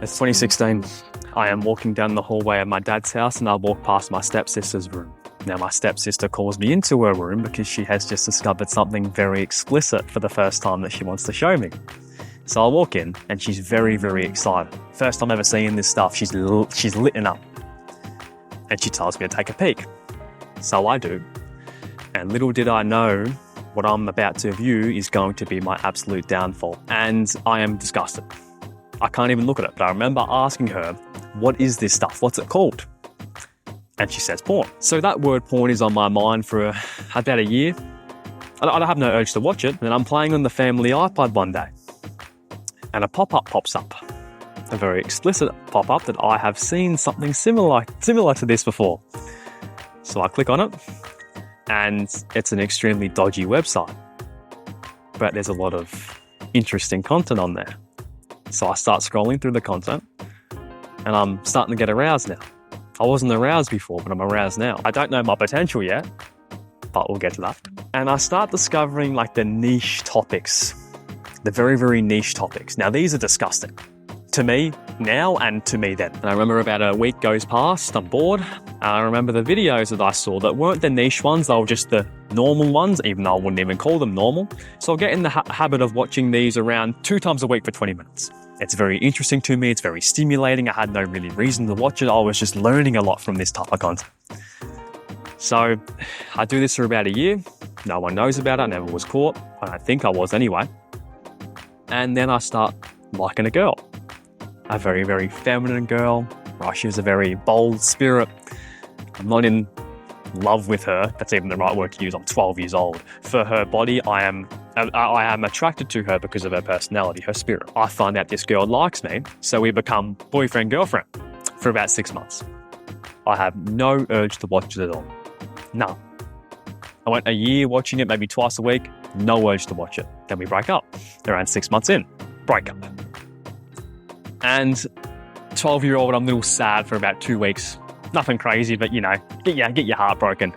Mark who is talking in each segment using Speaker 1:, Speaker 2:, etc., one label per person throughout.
Speaker 1: It's 2016. I am walking down the hallway of my dad's house and I walk past my stepsister's room. Now, my stepsister calls me into her room because she has just discovered something very explicit for the first time that she wants to show me. So I walk in and she's very, very excited. First time ever seeing this stuff. She's lit up. And she tells me to take a peek. So I do. And little did I know, what I'm about to view is going to be my absolute downfall. And I am disgusted. I can't even look at it. But I remember asking her, what is this stuff? What's it called? And she says porn. So that word porn is on my mind for about a year. I have no urge to watch it. And I'm playing on the family iPod one day. And a pop-up pops up. A very explicit pop-up that I have seen something similar to this before. So I click on it. And it's an extremely dodgy website. But there's a lot of interesting content on there. So I start scrolling through the content. And I'm starting to get aroused now. I wasn't aroused before, but I'm aroused now. I don't know my potential yet, but we'll get to that. And I start discovering like the niche topics, the very, very niche topics. Now, these are disgusting to me now and to me then. And I remember about a week goes past, I'm bored. And I remember the videos that I saw that weren't the niche ones, they were just the normal ones, even though I wouldn't even call them normal. So I'll get in the habit of watching these around 2 times a week for 20 minutes. It's very interesting to me. It's very stimulating. I had no really reason to watch it. I was just learning a lot from this type of content. So I do this for about a year. No one knows about it. I never was caught. I don't think I was anyway. And then I start liking a girl. A very, very feminine girl. Right? She was a very bold spirit. I'm not in love with her. That's even the right word to use. I'm 12 years old. For her body, I am attracted to her because of her personality, her spirit. I find out this girl likes me, so we become boyfriend, girlfriend for about 6 months. I have no urge to watch it at all. No. I went a year watching it, maybe twice a week, no urge to watch it. Then we break up. Around 6 months in, break up. And 12-year-old, I'm a little sad for about 2 weeks. Nothing crazy, but get your heart broken.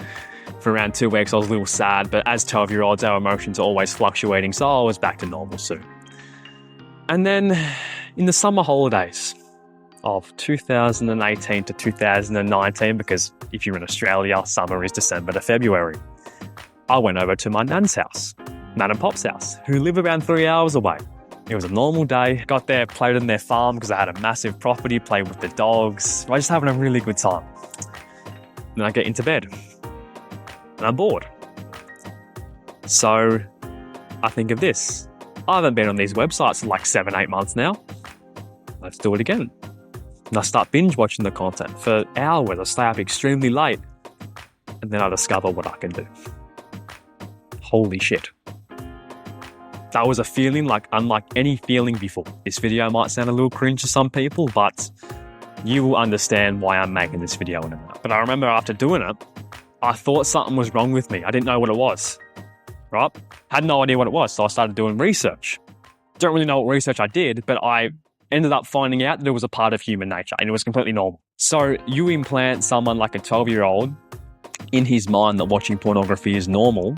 Speaker 1: For around 2 weeks, I was a little sad, but as 12-year-olds, our emotions are always fluctuating, so I was back to normal soon. And then in the summer holidays of 2018 to 2019, because if you're in Australia, summer is December to February, I went over to my nan's house, Nan and Pop's house, who live around 3 hours away. It was a normal day. Got there, played on their farm because I had a massive property, played with the dogs. I was just having a really good time. Then I get into bed and I'm bored. So I think of this. I haven't been on these websites for like 7-8 months now. Let's do it again. And I start binge watching the content for hours. I stay up extremely late. And then I discover what I can do. Holy shit. That was a feeling like unlike any feeling before. This video might sound a little cringe to some people, but you will understand why I'm making this video in a minute. But I remember after doing it, I thought something was wrong with me. I didn't know what it was, right? Had no idea what it was, so I started doing research. Don't really know what research I did, but I ended up finding out that it was a part of human nature and it was completely normal. So you implant someone like a 12-year-old in his mind that watching pornography is normal.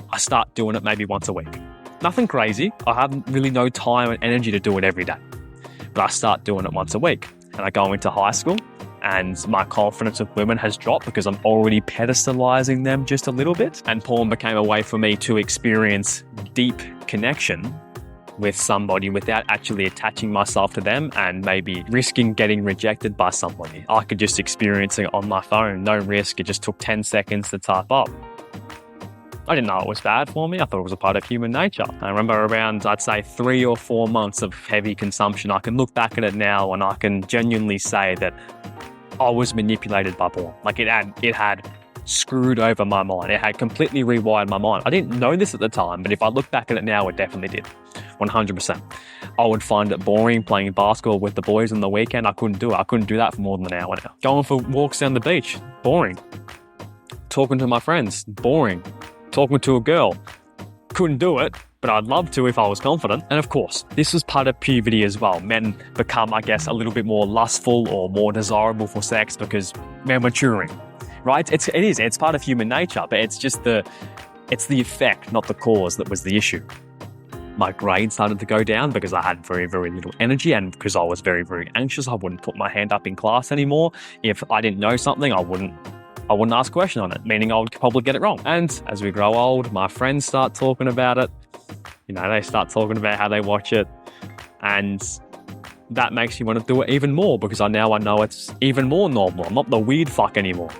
Speaker 1: I start doing it maybe once a week. Nothing crazy. I have really no time and energy to do it every day. But I start doing it once a week. And I go into high school and my confidence with women has dropped because I'm already pedestalizing them just a little bit. And porn became a way for me to experience deep connection with somebody without actually attaching myself to them and maybe risking getting rejected by somebody. I could just experience it on my phone, no risk. It just took 10 seconds to type up. I didn't know it was bad for me. I thought it was a part of human nature. I remember around, I'd say 3 or 4 months of heavy consumption. I can look back at it now and I can genuinely say that I was manipulated by porn. Like it had screwed over my mind. It had completely rewired my mind. I didn't know this at the time, but if I look back at it now, it definitely did. 100%. I would find it boring playing basketball with the boys on the weekend. I couldn't do it. I couldn't do that for more than an hour now. Going for walks down the beach, boring. Talking to my friends, boring. Talking to a girl, couldn't do it, but I'd love to if I was confident. And of course, this was part of puberty as well. Men become, I guess, a little bit more lustful or more desirable for sex because they're maturing, right? It's part of human nature, but it's the effect, not the cause, that was the issue. my grades started to go down because I had very, very little energy, and because I was very, very anxious. I wouldn't put my hand up in class anymore. If I didn't know something, I wouldn't ask a question on it, meaning I would probably get it wrong. And as we grow old, my friends start talking about it. They start talking about how they watch it, and that makes me want to do it even more because I know it's even more normal. I'm not the weird fuck anymore,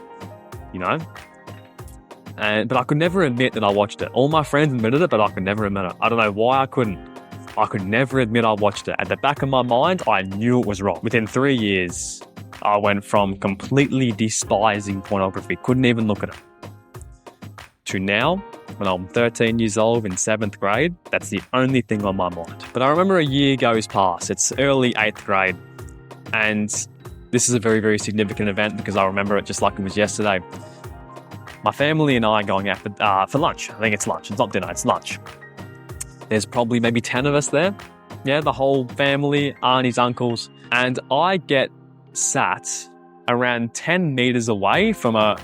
Speaker 1: But I could never admit that I watched it. All my friends admitted it, but I could never admit it. I don't know why I couldn't. I could never admit I watched it. At the back of my mind, I knew it was wrong. Within 3 years, I went from completely despising pornography, couldn't even look at it, to now, when I'm 13 years old in 7th grade, that's the only thing on my mind. But I remember a year goes past. It's early 8th grade, and this is a very, very significant event because I remember it just like it was yesterday. My family and I are going out for lunch. I think it's lunch. It's not dinner, it's lunch. There's probably maybe 10 of us there. Yeah, the whole family, aunties, uncles. And I get sat around 10 meters away from a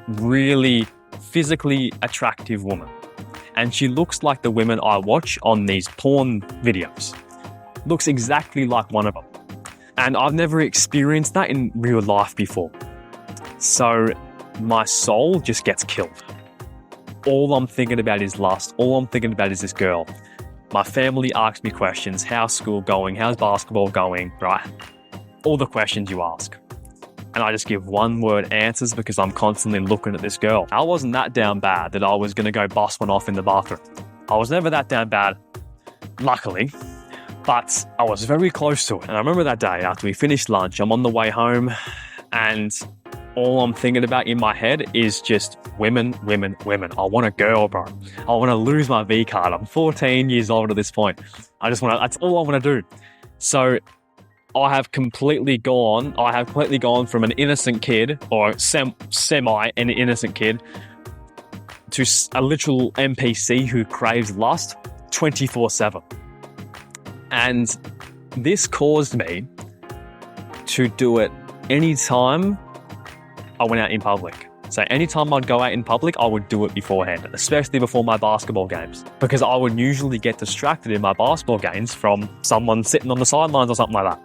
Speaker 1: really physically attractive woman. And she looks like the women I watch on these porn videos. Looks exactly like one of them. And I've never experienced that in real life before. So my soul just gets killed. All I'm thinking about is lust. All I'm thinking about is this girl. My family asks me questions. How's school going? How's basketball going? Right? All the questions you ask. And I just give one-word answers because I'm constantly looking at this girl. I wasn't that down bad that I was going to go bust one off in the bathroom. I was never that down bad, luckily. But I was very close to it. And I remember that day after we finished lunch, I'm on the way home and all I'm thinking about in my head is just women, women, women. I want a girl, bro. I want to lose my V card. I'm 14 years old at this point. That's all I want to do. So I have completely gone from an innocent kid or semi an innocent kid to a literal NPC who craves lust 24/7. And this caused me to do it anytime I went out in public. So anytime I'd go out in public, I would do it beforehand, especially before my basketball games, because I would usually get distracted in my basketball games from someone sitting on the sidelines or something like that.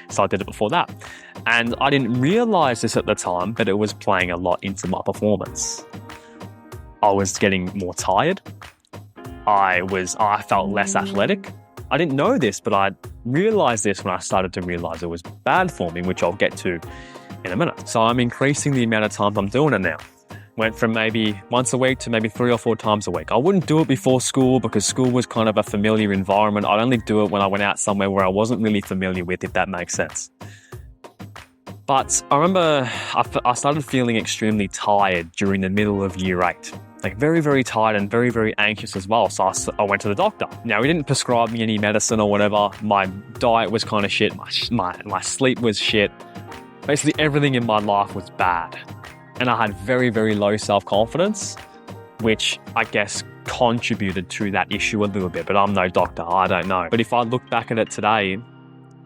Speaker 1: So I did it before that. And I didn't realize this at the time, but it was playing a lot into my performance. I was getting more tired. I felt less athletic. I didn't know this, but I realized this when I started to realize it was bad for me, which I'll get to in a minute. So I'm increasing the amount of times I'm doing it now. Went from maybe once a week to maybe 3 or 4 times a week. I wouldn't do it before school because school was kind of a familiar environment. I'd only do it when I went out somewhere where I wasn't really familiar with, if that makes sense. But I remember I started feeling extremely tired during the middle of year 8. Like very, very tired and very, very anxious as well. So I went to the doctor. Now, he didn't prescribe me any medicine or whatever. My diet was kind of shit. My sleep was shit. Basically, everything in my life was bad. And I had very, very low self-confidence, which I guess contributed to that issue a little bit. But I'm no doctor. I don't know. But if I look back at it today,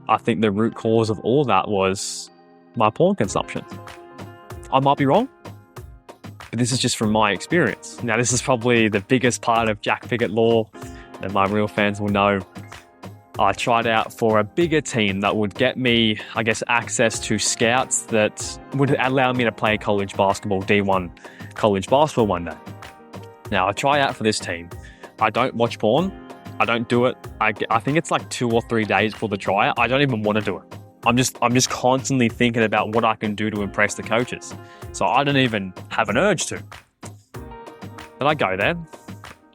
Speaker 1: I think the root cause of all that was my porn consumption. I might be wrong, but this is just from my experience. Now, this is probably the biggest part of Jack Pickett Law, and my real fans will know. I tried out for a bigger team that would get me, I guess, access to scouts that would allow me to play college basketball, D1 college basketball one day. Now, I try out for this team. I don't watch porn. I don't do it. I think it's like 2 or 3 days before the tryout. I don't even want to do it. I'm just constantly thinking about what I can do to impress the coaches. So I don't even have an urge to. But I go there,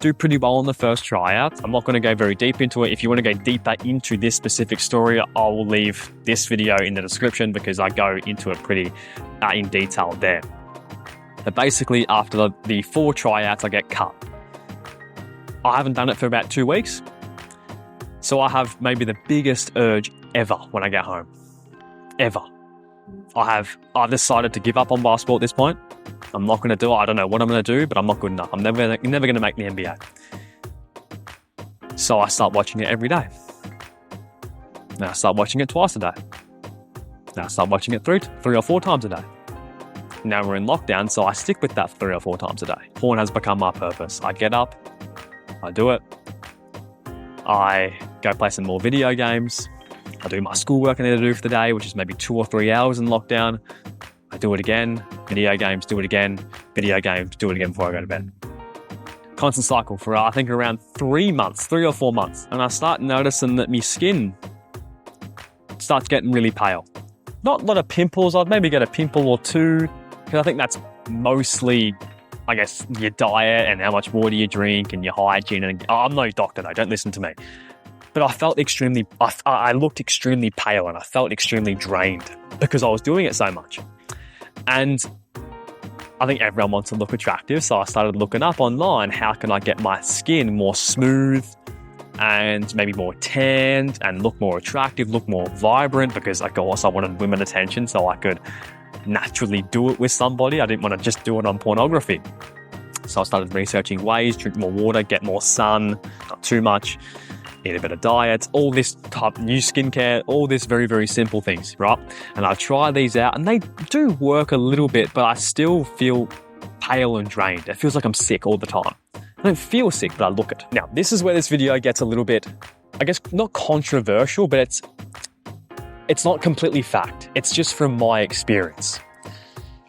Speaker 1: do pretty well on the first tryout. I'm not going to go very deep into it. If you want to go deeper into this specific story, I will leave this video in the description because I go into it pretty in detail there. But basically, after the 4 tryouts, I get cut. I haven't done it for about 2 weeks. So I have maybe the biggest urge ever when I get home. Ever. I've decided to give up on basketball at this point. I'm not going to do it. I don't know what I'm going to do, but I'm not good enough. I'm never going to make the NBA. So I start watching it every day. Now I start watching it twice a day. Now I start watching it 3 or 4 times a day. Now we're in lockdown, so I stick with that 3 or 4 times a day. Porn has become my purpose. I get up, I do it, I go play some more video games. I do my schoolwork I need to do for the day, which is maybe 2 or 3 hours in lockdown. I do it again, video games, do it again, video games, do it again before I go to bed. Constant cycle for, I think, around 3 or 4 months. And I start noticing that my skin starts getting really pale. Not a lot of pimples. I'd maybe get a pimple or two, because I think that's mostly, I guess, your diet and how much water you drink and your hygiene. And I'm no doctor, though. Don't listen to me. But I felt I looked extremely pale and I felt extremely drained because I was doing it so much. And I think everyone wants to look attractive. So I started looking up online, how can I get my skin more smooth and maybe more tanned and look more attractive, look more vibrant, because I also wanted women attention so I could naturally do it with somebody. I didn't want to just do it on pornography. So I started researching ways, drink more water, get more sun, not too much, eat a bit of diet, all this type, new skincare, all this very, very simple things, right? And I try these out and they do work a little bit, but I still feel pale and drained. It feels like I'm sick all the time. I don't feel sick, but I look it. Now, this is where this video gets a little bit, I guess, not controversial, but it's not completely fact. It's just from my experience.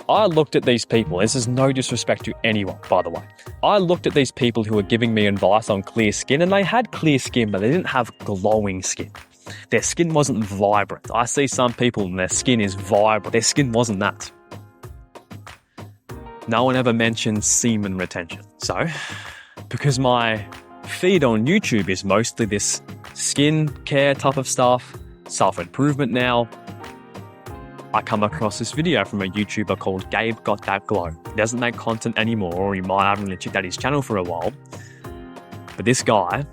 Speaker 1: I looked at these people. This is no disrespect to anyone, by the way. I looked at these people who were giving me advice on clear skin, and they had clear skin, but they didn't have glowing skin. Their skin wasn't vibrant. I see some people and their skin is vibrant. Their skin wasn't that. No one ever mentioned semen retention. So, because my feed on YouTube is mostly this skin care type of stuff, self-improvement now, I come across this video from a YouTuber called Gabe Got That Glow. He doesn't make content anymore, or you might haven't really checked out his channel for a while. But this guy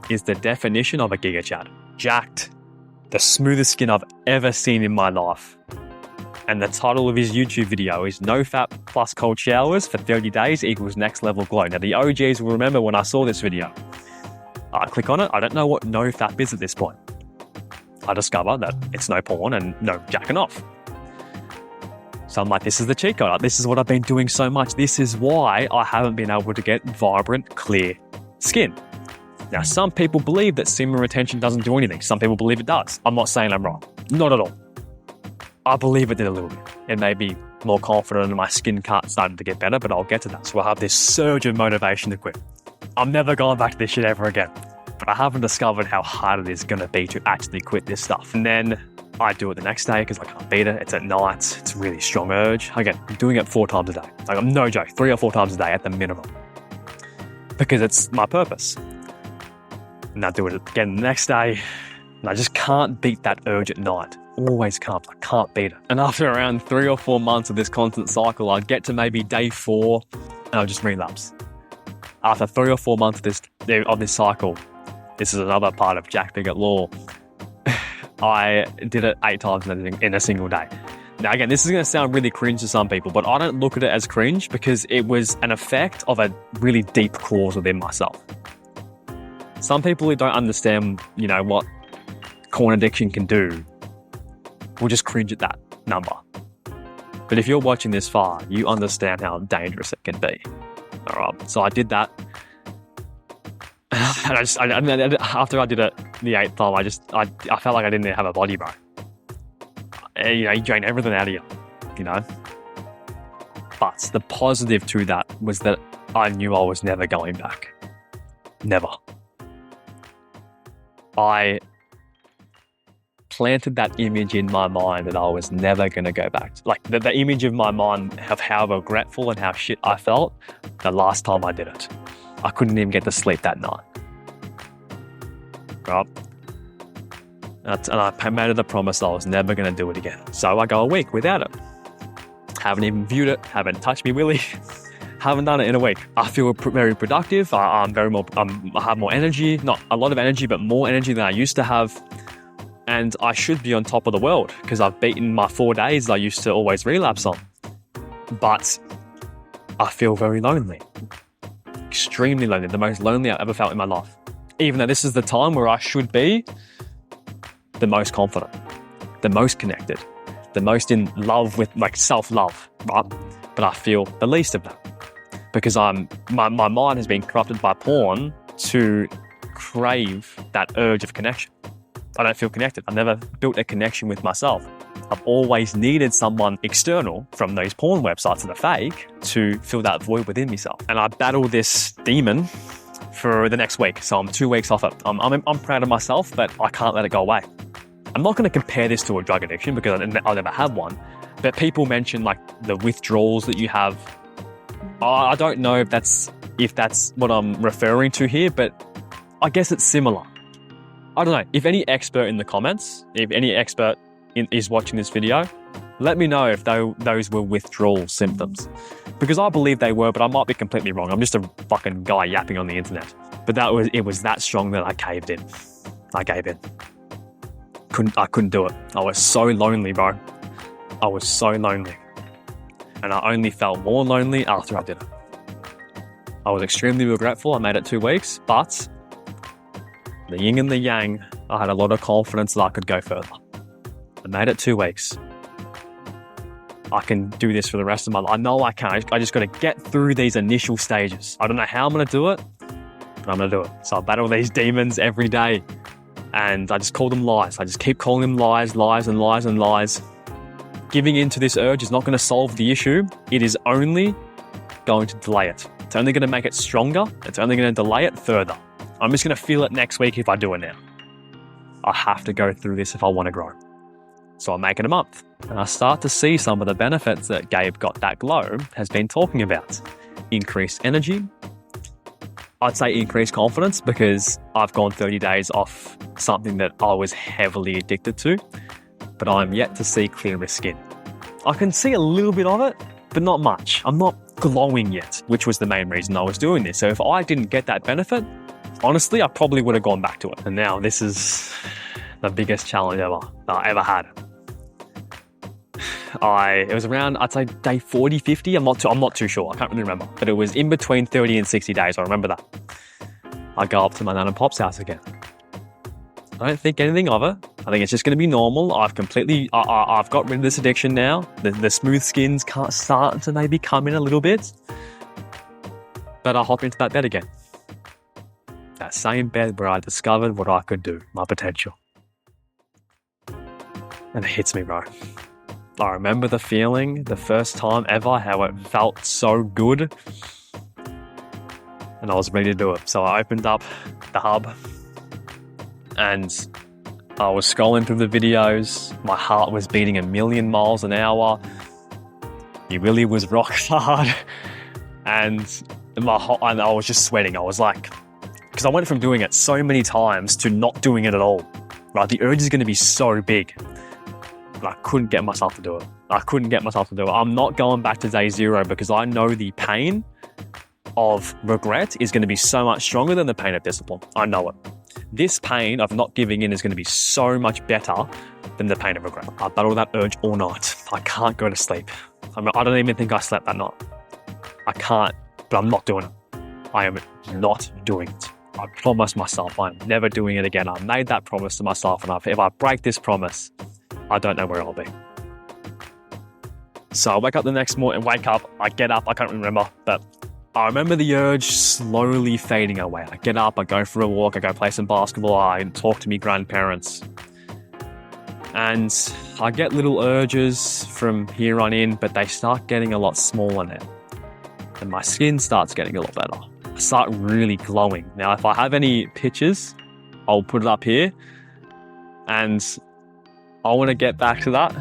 Speaker 1: is the definition of a Giga Chad. Jacked. The smoothest skin I've ever seen in my life. And the title of his YouTube video is No Fat plus Cold Showers for 30 days equals next level glow. Now the OGs will remember when I saw this video. I click on it. I don't know what no fap is at this point. I discover that it's no porn and no jacking off. So I'm like, this is the cheat code. This is what I've been doing so much. This is why I haven't been able to get vibrant, clear skin. Now, some people believe that semen retention doesn't do anything. Some people believe it does. I'm not saying I'm wrong. Not at all. I believe it did a little bit. It made me more confident and my skin cut started to get better, but I'll get to that. So I have this surge of motivation to quit. I'm never going back to this shit ever again. But I haven't discovered how hard it is going to be to actually quit this stuff. And then I do it the next day because I can't beat it. It's at night. It's a really strong urge. Again, I'm doing it 4 times a day. Like, I'm no joke, 3 or 4 times a day at the minimum. Because it's my purpose. And I do it again the next day. And I just can't beat that urge at night. Always can't. I can't beat it. And after around 3 or 4 months of this constant cycle, I'd get to maybe day 4 and I'll just relapse. After 3 or 4 months of this cycle, this is another part of Jack Bigot Law. I did it 8 times in a single day. Now, again, this is going to sound really cringe to some people, but I don't look at it as cringe because it was an effect of a really deep cause within myself. Some people who don't understand, what corn addiction can do will just cringe at that number. But if you're watching this far, you understand how dangerous it can be. All right. So I did that. And after I did it the 8th time, I felt like I didn't have a body, bro. You drain everything out of you, But the positive to that was that I knew I was never going back. Never. I planted that image in my mind that I was never going to go back. Like the image of my mind of how regretful and how shit I felt the last time I did it. I couldn't even get to sleep that night. Right? And I made it a promise I was never going to do it again. So I go a week without it. Haven't even viewed it. Haven't touched me willy. Haven't done it in a week. I feel very productive. I have more energy. Not a lot of energy, but more energy than I used to have. And I should be on top of the world because I've beaten my 4 days I used to always relapse on. But I feel very lonely. Extremely lonely. The most lonely I've ever felt in my life. Even though this is the time where I should be the most confident, the most connected, the most in love with self-love, right? But I feel the least of that because my mind has been corrupted by porn to crave that urge of connection. I don't feel connected. I've never built a connection with myself. I've always needed someone external from those porn websites that are fake to fill that void within myself. And I battle this demon for the next week. So I'm 2 weeks off it. I'm proud of myself, but I can't let it go away. I'm not going to compare this to a drug addiction because I'll never have one. But people mention like the withdrawals that you have. I don't know if that's what I'm referring to here, but I guess it's similar. I don't know. If any expert in the comments, if any expert is watching this video, let me know if those were withdrawal symptoms. Because I believe they were, but I might be completely wrong. I'm just a fucking guy yapping on the internet. But it was that strong that I caved in. I gave in. I couldn't do it. I was so lonely, bro. I was so lonely. And I only felt more lonely after I did it. I was extremely regretful. I made it 2 weeks, but the yin and the yang, I had a lot of confidence that I could go further. I made it 2 weeks. I can do this for the rest of my life. I know I can. I just got to get through these initial stages. I don't know how I'm going to do it, but I'm going to do it. So I battle these demons every day. And I just call them lies. I just keep calling them lies, lies, and lies, and lies. Giving in to this urge is not going to solve the issue. It is only going to delay it. It's only going to make it stronger. It's only going to delay it further. I'm just going to feel it next week if I do it now. I have to go through this if I want to grow. So I make it a month. And I start to see some of the benefits that Gabe Got That Glow has been talking about. Increased energy. I'd say increased confidence because I've gone 30 days off something that I was heavily addicted to, but I'm yet to see clearer skin. I can see a little bit of it, but not much. I'm not glowing yet, which was the main reason I was doing this. So if I didn't get that benefit, honestly, I probably would have gone back to it. And now this is the biggest challenge I ever had. It was around, I'd say day 40, 50. I'm not too sure. I can't really remember. But it was in between 30 and 60 days. I remember that. I go up to my nan and pop's house again. I don't think anything of it. I think it's just going to be normal. I've got rid of this addiction now. The smooth skins can't start to maybe come in a little bit. But I hop into that bed again. That same bed where I discovered what I could do, my potential. And it hits me, bro. I remember the feeling, the first time ever, how it felt so good. And I was ready to do it. So I opened up the hub and I was scrolling through the videos. My heart was beating 1,000,000 miles an hour. It really was rock hard. And I was just sweating. I was like, because I went from doing it so many times to not doing it at all. Right? The urge is going to be so big. But I couldn't get myself to do it. I'm not going back to day 0 because I know the pain of regret is going to be so much stronger than the pain of discipline. I know it. This pain of not giving in is going to be so much better than the pain of regret. I battle that urge all night. I can't go to sleep. I don't even think I slept that night. I can't, but I'm not doing it. I am not doing it. I promised myself I'm never doing it again. I made that promise to myself, and if I break this promise, I don't know where I'll be. So I wake up the next morning, I get up, I can't remember, but I remember the urge slowly fading away. I get up, I go for a walk, I go play some basketball, I talk to my grandparents. And I get little urges from here on in, but they start getting a lot smaller now. And my skin starts getting a lot better. I start really glowing. Now, if I have any pictures, I'll put it up here. And I want to get back to that.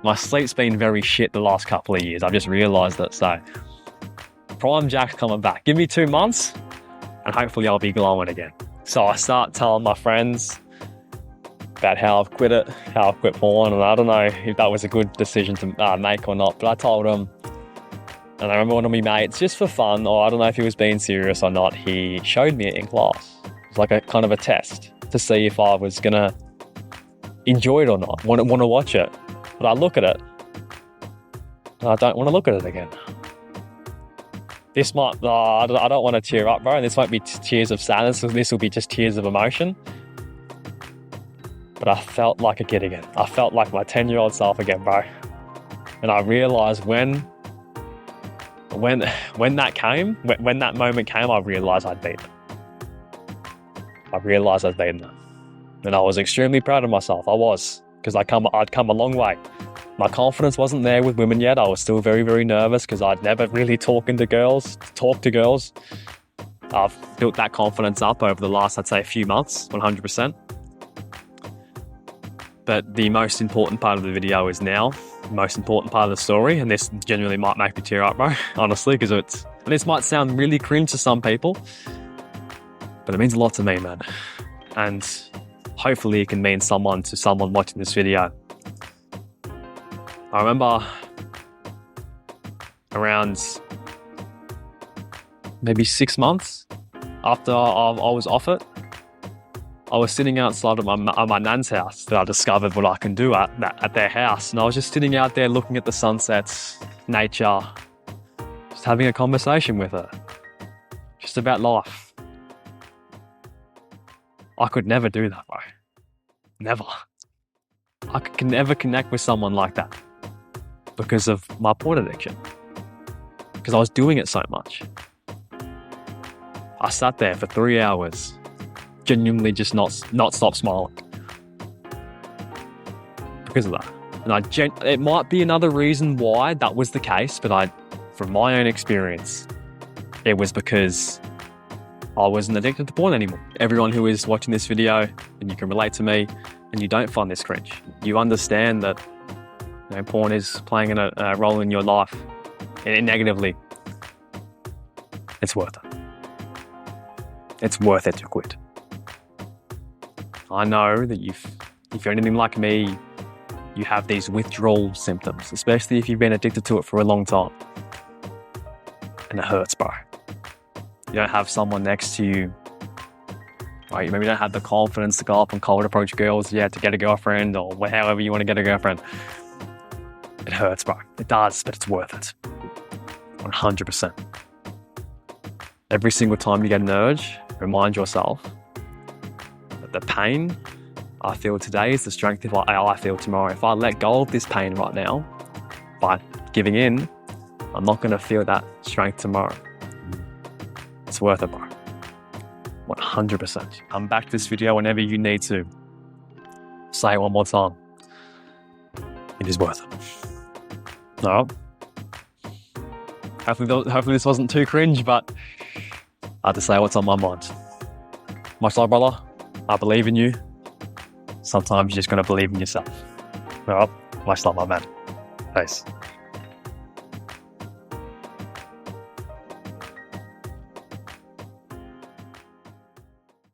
Speaker 1: My sleep's been very shit the last couple of years. I've just realised it. So Prime Jack's coming back. Give me 2 months and hopefully I'll be glowing again. So I start telling my friends about how I've quit it, how I've quit porn. And I don't know if that was a good decision to make or not. But I told them, and I remember one of my mates, just for fun, or I don't know if he was being serious or not, he showed me it in class. It was like a kind of a test to see if I was going to enjoy it or not, want to watch it. But I look at it, and I don't want to look at it again. This might, I don't want to tear up, bro. This won't be tears of sadness. This will be just tears of emotion. But I felt like a kid again. I felt like my 10-year-old self again, bro. And I realized when that came, when that moment came, I realized I'd beat it. I realised I'd beaten her. And I was extremely proud of myself. I was, because I'd come a long way. My confidence wasn't there with women yet. I was still very, very nervous because I'd never really talked to girls. I've built that confidence up over the last, I'd say, few months, 100%. But the most important part of the video is now, the most important part of the story, and this genuinely might make me tear up, bro, honestly, because this might sound really cringe to some people, but it means a lot to me, man. And hopefully it can mean to someone watching this video. I remember around maybe 6 months after I was off it, I was sitting outside of my nan's house that I discovered what I can do at their house. And I was just sitting out there looking at the sunsets, nature, just having a conversation with her, just about life. I could never do that, bro. Never. I could never connect with someone like that because of my porn addiction. Because I was doing it so much. I sat there for 3 hours, genuinely just not stop smiling because of that. And it might be another reason why that was the case, but from my own experience, it was because I wasn't addicted to porn anymore. Everyone who is watching this video, and you can relate to me, and you don't find this cringe, you understand that porn is playing a role in your life negatively. It's worth it. It's worth it to quit. I know that if you're anything like me, you have these withdrawal symptoms, especially if you've been addicted to it for a long time. And it hurts, bro. You don't have someone next to you, right? You maybe don't have the confidence to go up and cold approach girls, to get a girlfriend, or however you want to get a girlfriend. It hurts, bro. It does, but it's worth it. 100%. Every single time you get an urge, remind yourself that the pain I feel today is the strength I feel tomorrow. If I let go of this pain right now, by giving in, I'm not going to feel that strength tomorrow. It's worth it, bro. 100%. Come back to this video whenever you need to. Say it one more time. It is worth it. All right. Hopefully this wasn't too cringe, but I had to say what's on my mind. Much love, brother. I believe in you. Sometimes you're just going to believe in yourself. All right. Much love, my man. Peace.